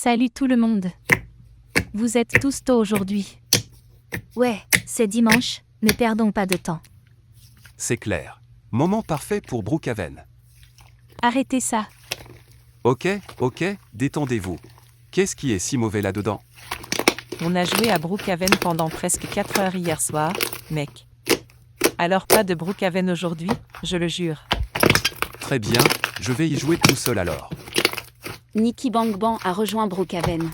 Salut tout le monde. Vous êtes tous tôt aujourd'hui. Ouais, c'est dimanche, ne perdons pas de temps. C'est clair. Moment parfait pour Brookhaven. Arrêtez ça. Ok, détendez-vous. Qu'est-ce qui est si mauvais là-dedans? On a joué à Brookhaven pendant presque 4 heures hier soir, mec. Alors pas de Brookhaven aujourd'hui, je le jure. Très bien, je vais y jouer tout seul alors. Nicky Bang Bang a rejoint Brookhaven.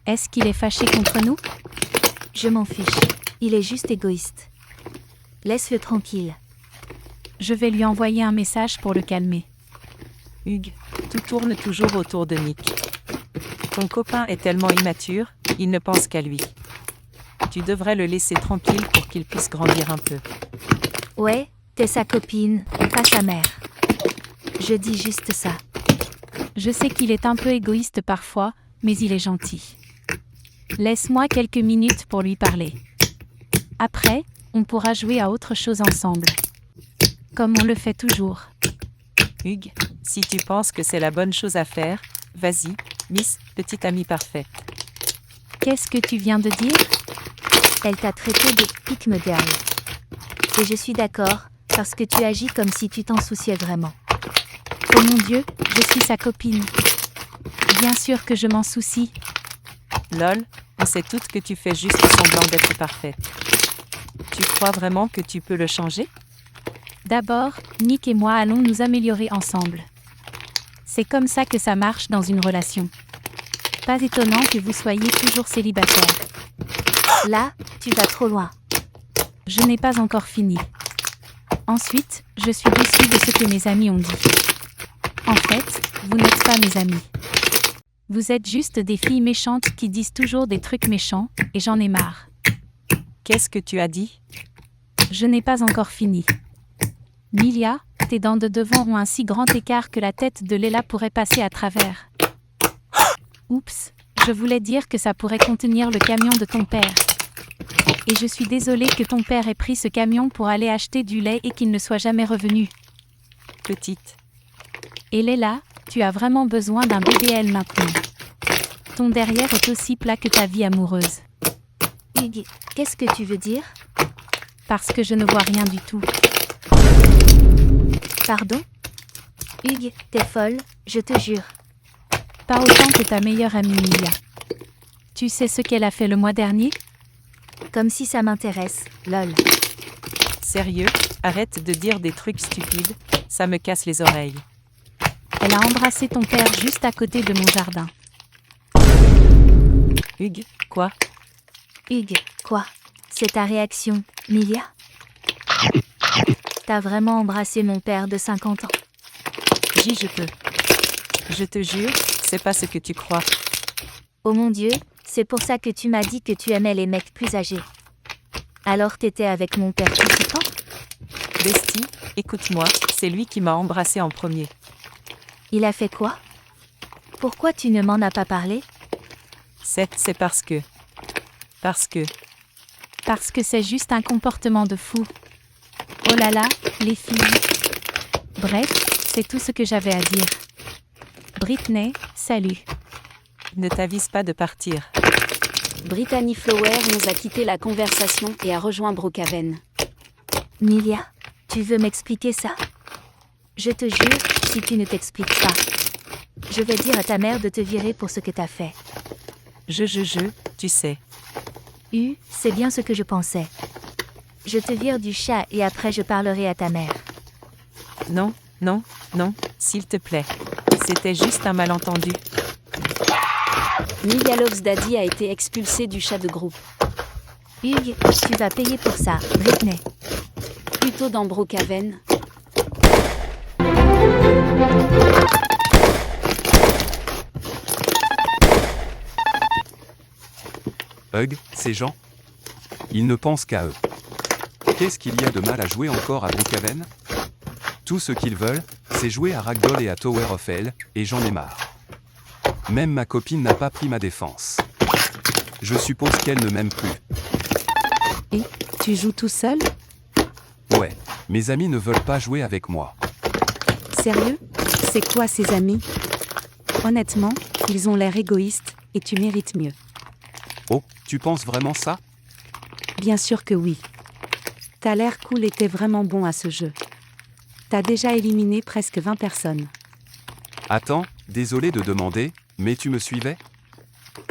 Est-ce qu'il est fâché contre nous? Je m'en fiche, il est juste égoïste. Laisse-le tranquille. Je vais lui envoyer un message pour le calmer. Hugues, tout tourne toujours autour de Nick. Ton copain est tellement immature, il ne pense qu'à lui. Tu devrais le laisser tranquille pour qu'il puisse grandir un peu. Ouais, t'es sa copine, pas sa mère. Je dis juste ça. Je sais qu'il est un peu égoïste parfois, mais il est gentil. Laisse-moi quelques minutes pour lui parler. Après, on pourra jouer à autre chose ensemble. Comme on le fait toujours. Hugues, si tu penses que c'est la bonne chose à faire, vas-y, Miss, petite amie parfaite. Qu'est-ce que tu viens de dire? Elle t'a traité de pick me girl. Et je suis d'accord, parce que tu agis comme si tu t'en souciais vraiment. Oh mon Dieu, je suis sa copine. Bien sûr que je m'en soucie. Lol, on sait toutes que tu fais juste semblant d'être parfaite. Tu crois vraiment que tu peux le changer? D'abord, Nick et moi allons nous améliorer ensemble. C'est comme ça que ça marche dans une relation. Pas étonnant que vous soyez toujours célibataire. Là, tu vas trop loin. Je n'ai pas encore fini. Ensuite, je suis déçue de ce que mes amis ont dit. En fait, vous n'êtes pas mes amis. Vous êtes juste des filles méchantes qui disent toujours des trucs méchants, et j'en ai marre. Qu'est-ce que tu as dit? Je n'ai pas encore fini. Milia, tes dents de devant ont un si grand écart que la tête de Léla pourrait passer à travers. Oups, je voulais dire que ça pourrait contenir le camion de ton père. Et je suis désolée que ton père ait pris ce camion pour aller acheter du lait et qu'il ne soit jamais revenu. Petite. Et Léla, tu as vraiment besoin d'un BBL maintenant. Ton derrière est aussi plat que ta vie amoureuse. Hugues, qu'est-ce que tu veux dire? Parce que je ne vois rien du tout. Pardon? Hugues, t'es folle, je te jure. Pas autant que ta meilleure amie Milia. Tu sais ce qu'elle a fait le mois dernier? Comme si ça m'intéresse, lol. Sérieux, arrête de dire des trucs stupides, ça me casse les oreilles. Elle a embrassé ton père juste à côté de mon jardin. Hugues, quoi? Hugues, quoi? C'est ta réaction, Milia? T'as vraiment embrassé mon père de 50 ans? Je peux. Je te jure, c'est pas ce que tu crois. Oh mon Dieu, c'est pour ça que tu m'as dit que tu aimais les mecs plus âgés. Alors t'étais avec mon père tout ce temps? Bestie, écoute-moi, c'est lui qui m'a embrassé en premier. Il a fait quoi? Pourquoi tu ne m'en as pas parlé? C'est parce que... Parce que c'est juste un comportement de fou. Oh là là, les filles. Bref, c'est tout ce que j'avais à dire. Britney, salut. Ne t'avise pas de partir. Brittany Flower nous a quitté la conversation et a rejoint Brookhaven. Milia, tu veux m'expliquer ça? Je te jure, si tu ne t'expliques pas, je vais dire à ta mère de te virer pour ce que t'as fait. Tu sais. C'est bien ce que je pensais. Je te vire du chat et après je parlerai à ta mère. Non, s'il te plaît. C'était juste un malentendu. Milia Loves Daddy a été expulsée du chat de groupe. Hugues, tu vas payer pour ça, Britney. Plutôt dans Brookhaven. Hugues, ces gens? Ils ne pensent qu'à eux. Qu'est-ce qu'il y a de mal à jouer encore à Brookhaven? Tout ce qu'ils veulent, c'est jouer à Ragdoll et à Tower of Hell, et j'en ai marre. Même ma copine n'a pas pris ma défense. Je suppose qu'elle ne m'aime plus. Et tu joues tout seul? Ouais, mes amis ne veulent pas jouer avec moi. Sérieux? C'est quoi ces amis? Honnêtement, ils ont l'air égoïstes, et tu mérites mieux. Oh, tu penses vraiment ça? Bien sûr que oui. T'as l'air cool et t'es vraiment bon à ce jeu. T'as déjà éliminé presque 20 personnes. Attends, désolé de demander, mais tu me suivais?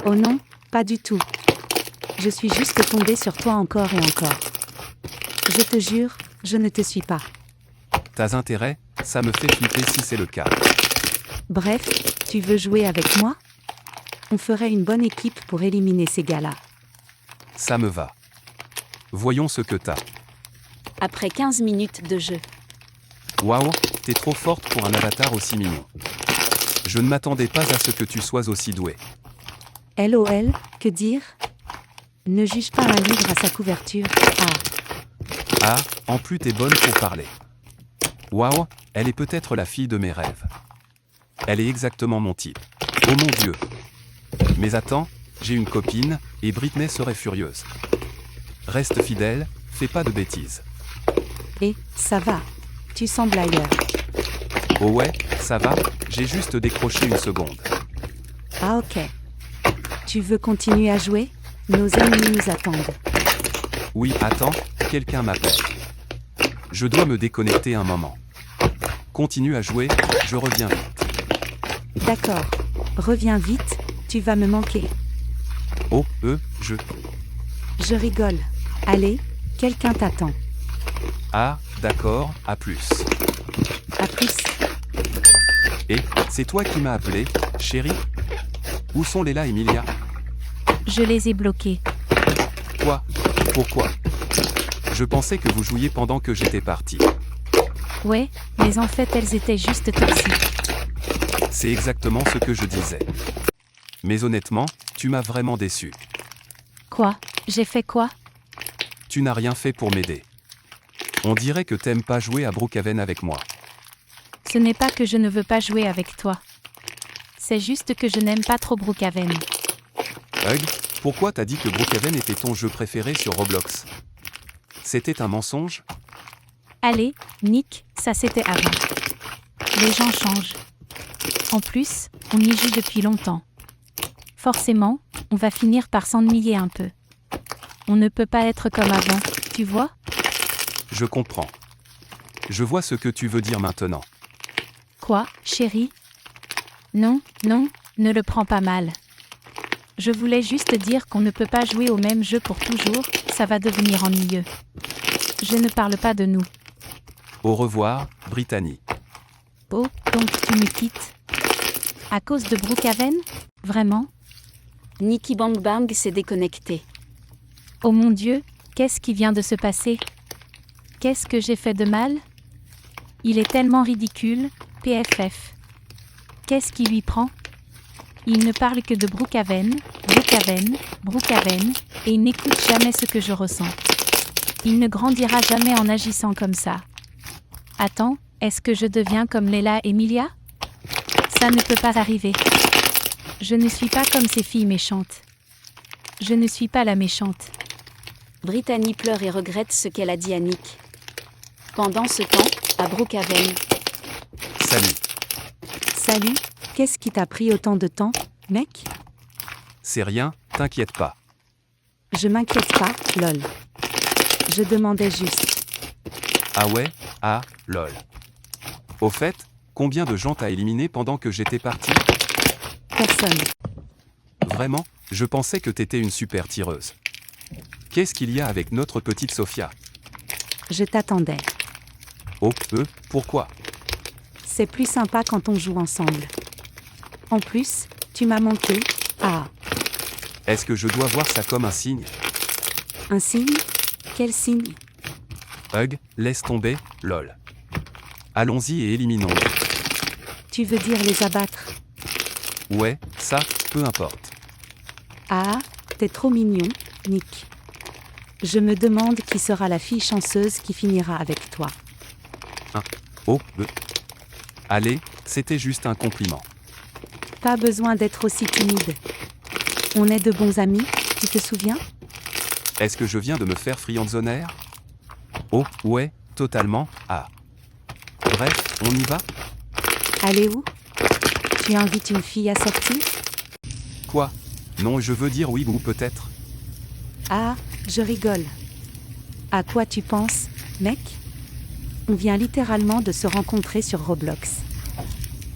Oh non, pas du tout. Je suis juste tombée sur toi encore et encore. Je te jure, je ne te suis pas. T'as intérêt, ça me fait flipper si c'est le cas. Bref, tu veux jouer avec moi? On ferait une bonne équipe pour éliminer ces gars-là. Ça me va. Voyons ce que t'as. Après 15 minutes de jeu. Waouh, t'es trop forte pour un avatar aussi mignon. Je ne m'attendais pas à ce que tu sois aussi douée. LOL, que dire? Ne juge pas un livre à sa couverture. Ah, en plus t'es bonne pour parler. Waouh, elle est peut-être la fille de mes rêves. Elle est exactement mon type. Oh mon Dieu. Mais attends, j'ai une copine, et Britney serait furieuse. Reste fidèle, fais pas de bêtises. Et, ça va. Tu sembles ailleurs. Oh ouais, ça va, j'ai juste décroché une seconde. Ah ok. Tu veux continuer à jouer? Nos ennemis nous attendent. Oui, attends, quelqu'un m'appelle. Je dois me déconnecter un moment. Continue à jouer, je reviens vite. D'accord. Reviens vite, tu vas me manquer. Oh, Je rigole. Allez, quelqu'un t'attend. Ah, d'accord, à plus. À plus. Et, c'est toi qui m'as appelé, chérie? Où sont Léla et Emilia? Je les ai bloqués. Quoi? Pourquoi? Je pensais que vous jouiez pendant que j'étais parti. Ouais, mais en fait elles étaient juste toxiques. C'est exactement ce que je disais. Mais honnêtement, tu m'as vraiment déçu. Quoi? J'ai fait quoi? Tu n'as rien fait pour m'aider. On dirait que t'aimes pas jouer à Brookhaven avec moi. Ce n'est pas que je ne veux pas jouer avec toi. C'est juste que je n'aime pas trop Brookhaven. Hug, pourquoi t'as dit que Brookhaven était ton jeu préféré sur Roblox? C'était un mensonge? Allez, Nick, ça c'était avant. Les gens changent. En plus, on y joue depuis longtemps. Forcément, on va finir par s'ennuyer un peu. On ne peut pas être comme avant, tu vois? Je comprends. Je vois ce que tu veux dire maintenant. Quoi, chérie? Non, non, ne le prends pas mal. Je voulais juste dire qu'on ne peut pas jouer au même jeu pour toujours, ça va devenir ennuyeux. Je ne parle pas de nous. Au revoir, Brittany. Oh, donc tu me quittes? À cause de Brookhaven? Vraiment? Nicky Bang Bang s'est déconnecté. Oh mon Dieu, qu'est-ce qui vient de se passer? Qu'est-ce que j'ai fait de mal? Il est tellement ridicule, PFF. Qu'est-ce qui lui prend? Il ne parle que de Brookhaven, Brookhaven, Brookhaven, et il n'écoute jamais ce que je ressens. Il ne grandira jamais en agissant comme ça. Attends, est-ce que je deviens comme Léla et Emilia? Ça ne peut pas arriver. Je ne suis pas comme ces filles méchantes. Je ne suis pas la méchante. Brittany pleure et regrette ce qu'elle a dit à Nick. Pendant ce temps, à Brookhaven, Salut. Salut, qu'est-ce qui t'a pris autant de temps, mec? C'est rien, t'inquiète pas. Je m'inquiète pas, lol. Je demandais juste. Ah ouais? Ah, lol. Au fait, combien de gens t'as éliminé pendant que j'étais parti? Personne. Vraiment? Je pensais que t'étais une super tireuse. Qu'est-ce qu'il y a avec notre petite Sophia? Je t'attendais. Oh, pourquoi? C'est plus sympa quand on joue ensemble. En plus, tu m'as manqué. Ah, Est-ce que je dois voir ça comme un signe? un signe? Quel signe? Hug, laisse tomber, lol. Allons-y et éliminons-les. Tu veux dire les abattre? Ouais, ça, peu importe. Ah, t'es trop mignon, Nick. Je me demande qui sera la fille chanceuse qui finira avec toi. Oh, Allez, c'était juste un compliment. Pas besoin d'être aussi timide. On est de bons amis, tu te souviens? Est-ce que je viens de me faire friendzoner? Oh, ouais, totalement, ah. Bref, on y va? Allez où? Tu invites une fille à sortir? Quoi? Non, je veux dire oui ou peut-être. Ah, je rigole. À quoi tu penses, mec? On vient littéralement de se rencontrer sur Roblox.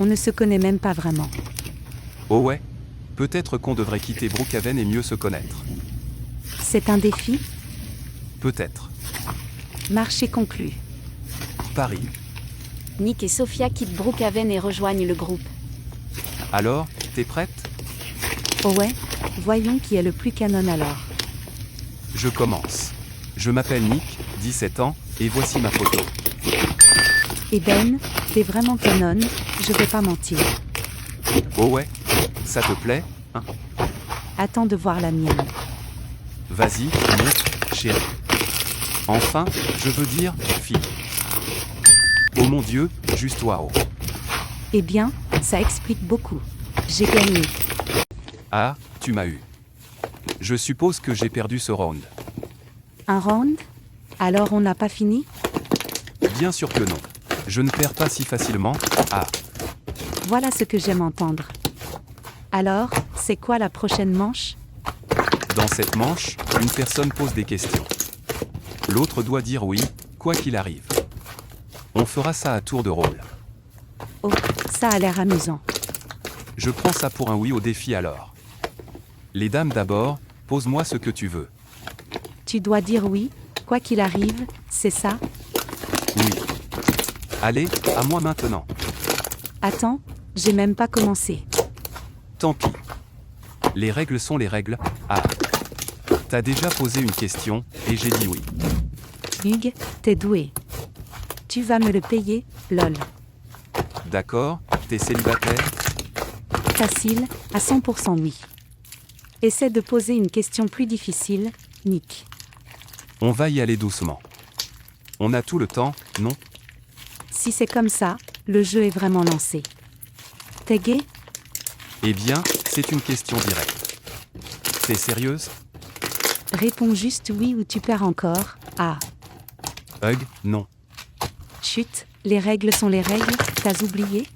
On ne se connaît même pas vraiment. Oh ouais? Peut-être qu'on devrait quitter Brookhaven et mieux se connaître. C'est un défi? Peut-être. Marché conclu. Paris. Nick et Sophia quittent Brookhaven et rejoignent le groupe. Alors, t'es prête? Oh ouais? Voyons qui est le plus canon alors. Je commence. Je m'appelle Nick, 17 ans, et voici ma photo. Et Ben, t'es vraiment canon, je vais pas mentir. Oh ouais? Ça te plaît, hein? Attends de voir la mienne. Vas-y, montre, chérie. Enfin, je veux dire, fille. Oh mon Dieu, juste waouh. Eh bien, ça explique beaucoup. J'ai gagné. Ah, tu m'as eu. Je suppose que j'ai perdu ce round. Un round? Alors on n'a pas fini? Bien sûr que non. Je ne perds pas si facilement. Ah, Voilà ce que j'aime entendre. Alors, c'est quoi la prochaine manche? dans cette manche, une personne pose des questions. L'autre doit dire oui, quoi qu'il arrive. On fera ça à tour de rôle. Oh, ça a l'air amusant. Je prends ça pour un oui au défi alors. Les dames d'abord, pose-moi ce que tu veux. Tu dois dire oui, quoi qu'il arrive, c'est ça? Oui. Allez, à moi maintenant. Attends, j'ai même pas commencé. Tant pis. Les règles sont les règles. Ah. T'as déjà posé une question, et j'ai dit oui. Hugues, t'es doué. Tu vas me le payer, lol. D'accord, t'es célibataire? Facile, à 100% oui. Essaie de poser une question plus difficile, Nick. On va y aller doucement. On a tout le temps, non? Si c'est comme ça, le jeu est vraiment lancé. T'es gay? Eh bien, c'est une question directe. T'es sérieuse? Réponds juste oui ou tu perds encore. Ah, Hug, non. chut, les règles sont les règles, t'as oublié?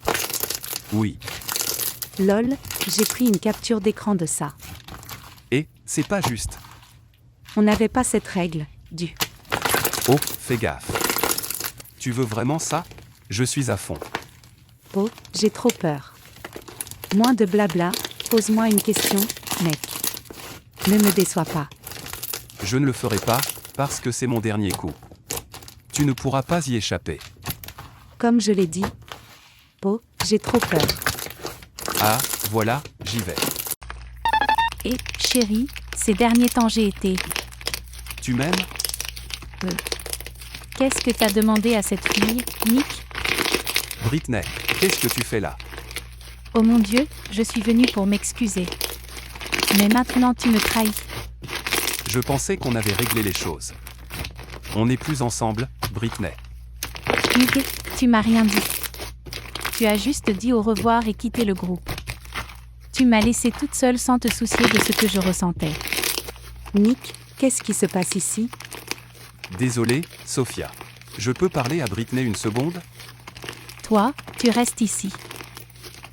Oui. Lol, j'ai pris une capture d'écran de ça. Et, c'est pas juste. On n'avait pas cette règle, du. Oh, fais gaffe. Tu veux vraiment ça? Je suis à fond. Oh, j'ai trop peur. Moins de blabla, pose-moi une question, mec. Ne me déçois pas. Je ne le ferai pas, parce que c'est mon dernier coup. Tu ne pourras pas y échapper. Comme je l'ai dit. Oh, j'ai trop peur. Ah, voilà, j'y vais. Et, chérie, ces derniers temps j'ai été. Tu m'aimes? Qu'est-ce que t'as demandé à cette fille, Nick? Britney, qu'est-ce que tu fais là? Oh mon Dieu, je suis venue pour m'excuser. Mais maintenant tu me trahis. Je pensais qu'on avait réglé les choses. On n'est plus ensemble, Britney. Hugues, tu m'as rien dit. Tu as juste dit au revoir et quitté le groupe. Tu m'as laissée toute seule sans te soucier de ce que je ressentais. Nick, qu'est-ce qui se passe ici? Désolé, Sophia. Je peux parler à Britney une seconde? Toi, tu restes ici.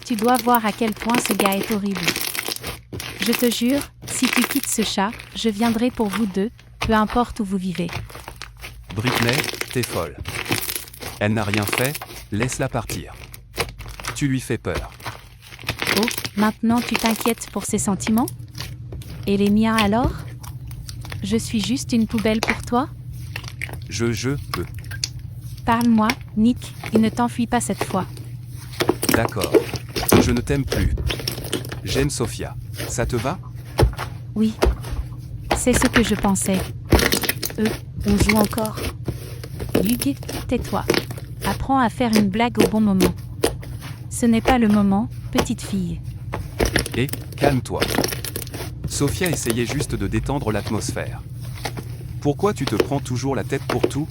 Tu dois voir à quel point ce gars est horrible. Je te jure, si tu quittes ce chat, je viendrai pour vous deux, peu importe où vous vivez. Britney, t'es folle. Elle n'a rien fait, laisse-la partir. Tu lui fais peur. Oh, maintenant tu t'inquiètes pour ses sentiments? Et les miens alors? Je suis juste une poubelle pour toi? Je peux. Parle-moi, Nick, et ne t'enfuis pas cette fois. D'accord. Je ne t'aime plus. J'aime Sophia. Ça te va? Oui. C'est ce que je pensais. On joue encore. Hugues, tais-toi. Apprends à faire une blague au bon moment. Ce n'est pas le moment, petite fille. Et, calme-toi. Sophia essayait juste de détendre l'atmosphère. Pourquoi tu te prends toujours la tête pour tout?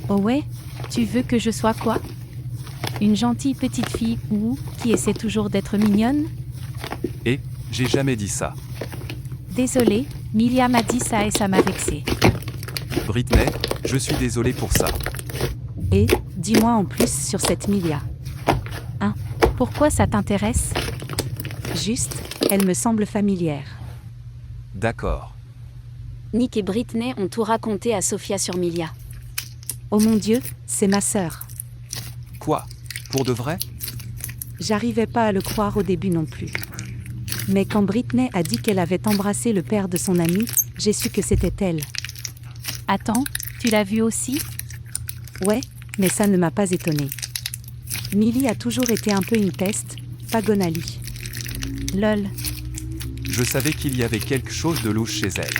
Oh ouais? Tu veux que je sois quoi? Une gentille petite fille ou qui essaie toujours d'être mignonne? Et, j'ai jamais dit ça. Désolée, Milia m'a dit ça et ça m'a vexée. Britney, je suis désolé pour ça. Et, dis-moi en plus sur cette Milia. Pourquoi ça t'intéresse? Juste, elle me semble familière. D'accord. Nick et Britney ont tout raconté à Sophia sur Milia. Oh mon Dieu, c'est ma sœur. Quoi? Pour de vrai? J'arrivais pas à le croire au début non plus. Mais quand Britney a dit qu'elle avait embrassé le père de son amie, j'ai su que c'était elle. Attends, tu l'as vu aussi? Ouais, mais ça ne m'a pas étonnée. Millie a toujours été un peu une peste, pas Gonali. Lol. Je savais qu'il y avait quelque chose de louche chez elle.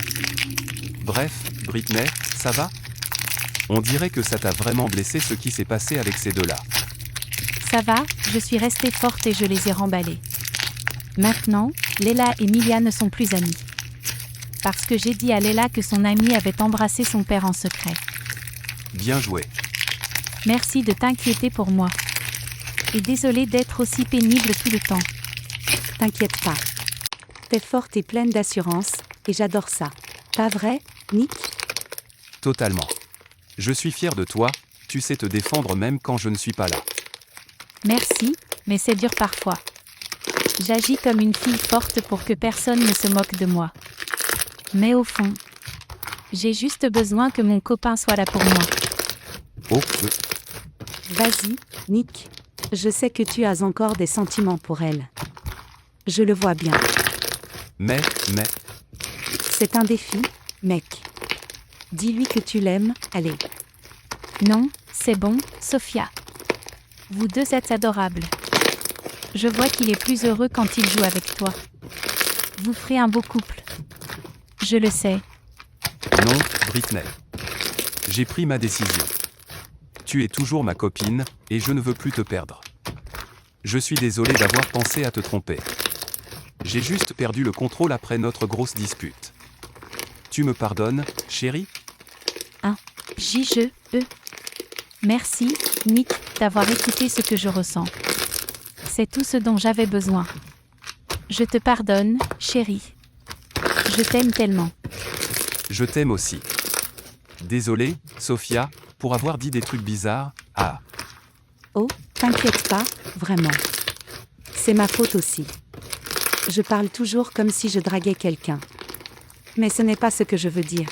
Bref, Britney, ça va? On dirait que ça t'a vraiment blessé ce qui s'est passé avec ces deux-là. Ça va, je suis restée forte et je les ai remballés. Maintenant, Leila et Milia ne sont plus amies. Parce que j'ai dit à Leila que son amie avait embrassé son père en secret. Bien joué. Merci de t'inquiéter pour moi. Et désolée d'être aussi pénible tout le temps. T'inquiète pas. T'es forte et pleine d'assurance, et j'adore ça. Pas vrai, Nick? Totalement. Je suis fier de toi, tu sais te défendre même quand je ne suis pas là. Merci, mais c'est dur parfois. J'agis comme une fille forte pour que personne ne se moque de moi. Mais au fond, j'ai juste besoin que mon copain soit là pour moi. Oh, Vas-y, Nick. Je sais que tu as encore des sentiments pour elle. Je le vois bien. mais, C'est un défi, mec. Dis-lui que tu l'aimes, allez. Non, c'est bon, Sophia. Vous deux êtes adorables. Je vois qu'il est plus heureux quand il joue avec toi. Vous ferez un beau couple. Je le sais. non, Britney. J'ai pris ma décision. Tu es toujours ma copine, et je ne veux plus te perdre. Je suis désolé d'avoir pensé à te tromper. J'ai juste perdu le contrôle après notre grosse dispute. Tu me pardonnes, chérie? Merci, Nick, d'avoir écouté ce que je ressens. C'est tout ce dont j'avais besoin. Je te pardonne, chérie. Je t'aime tellement. Je t'aime aussi. Désolé, Sophia, pour avoir dit des trucs bizarres. Ah, Oh, t'inquiète pas, vraiment. C'est ma faute aussi. Je parle toujours comme si je draguais quelqu'un. Mais ce n'est pas ce que je veux dire.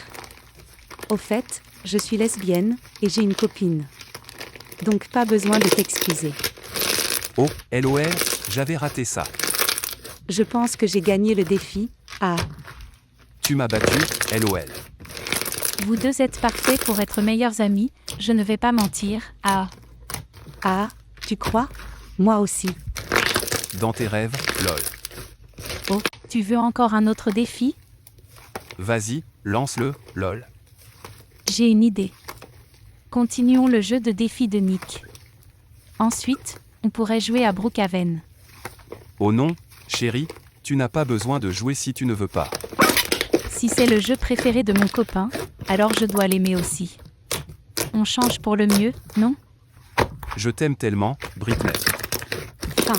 Au fait, je suis lesbienne, et j'ai une copine. Donc pas besoin de t'excuser. oh, LOL, j'avais raté ça. Je pense que j'ai gagné le défi. Ah, Tu m'as battu, LOL. Vous deux êtes parfaits pour être meilleurs amis, je ne vais pas mentir. ah, tu crois? Moi aussi. Dans tes rêves, lol. Oh, tu veux encore un autre défi? Vas-y, lance-le, lol. J'ai une idée. Continuons le jeu de défi de Nick. Ensuite, on pourrait jouer à Brookhaven. Oh non, chérie, tu n'as pas besoin de jouer si tu ne veux pas. Si c'est le jeu préféré de mon copain, alors je dois l'aimer aussi. On change pour le mieux, non? Je t'aime tellement, Britney. Fin.